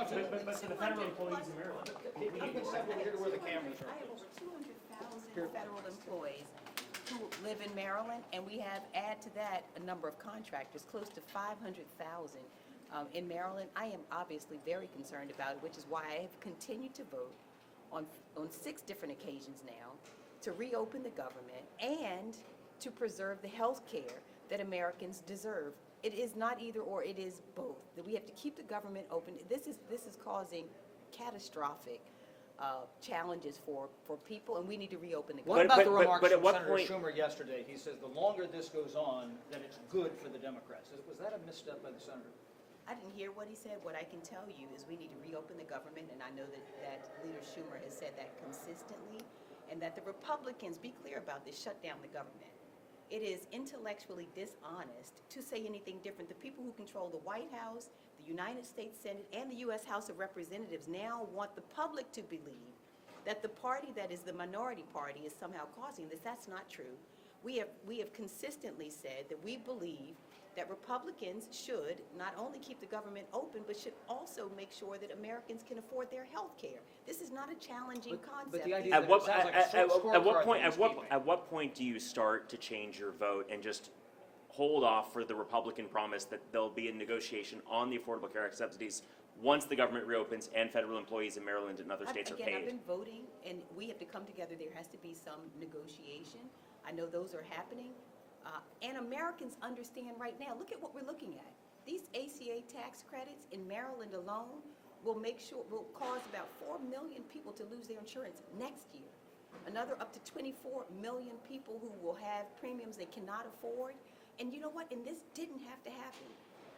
But for the federal employees in Maryland. Keep it simple here to where the cameras I are. have over 200,000 federal employees who live in Maryland, and we have, add to that, a number of contractors, close to 500,000 in Maryland. I am obviously very concerned about it, which is why I have continued to vote on 6 different occasions now to reopen the government and to preserve the health care that Americans deserve. It is not either or, it is both. That we have to keep the government open. This is causing catastrophic challenges for people, and we need to reopen the What government. about the remarks but at from what Senator point- Schumer yesterday? He says the longer this goes on, then it's good for the Democrats. Was that a misstep by the senator? I didn't hear what he said. What I can tell you is we need to reopen the government, and I know that Leader Schumer has said that consistently, and that the Republicans, be clear about this, shut down the government. It is intellectually dishonest to say anything different. The people who control the White House, the United States Senate, and the U.S. House of Representatives now want the public to believe that the party that is the minority party is somehow causing this. That's not true. We have consistently said that we believe that Republicans should not only keep the government open, but should also make sure that Americans can afford their health care. This is not a challenging concept. But the idea At that what, it sounds like a at what point do you start to change your vote and just hold off for the Republican promise that there'll be a negotiation on the Affordable Care Act subsidies once the government reopens and federal employees in Maryland and other states are Again, I've paid? been voting, and we have to come together. There has to be some negotiation. I know those are happening. And Americans understand right now, look at what we're looking at. These ACA tax credits in Maryland alone will cause about 4 million people to lose their insurance next year. Another up to 24 million people who will have premiums they cannot afford. And you know what? And this didn't have to happen.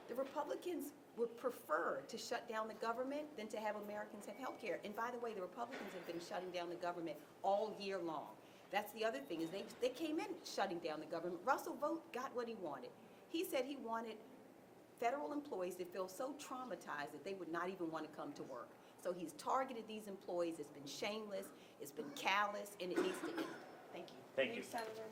The Republicans would prefer to shut down the government than to have Americans have health care. And by the way, the Republicans have been shutting down the government all year long. That's the other thing, is they came in shutting down the government. Russell Vogt got what he wanted. He said he wanted federal employees to feel so traumatized that they would not even want to come to work. So he's targeted these employees. It's been shameless, it's been callous, and it needs to end. Thank you. Thank you. Senator.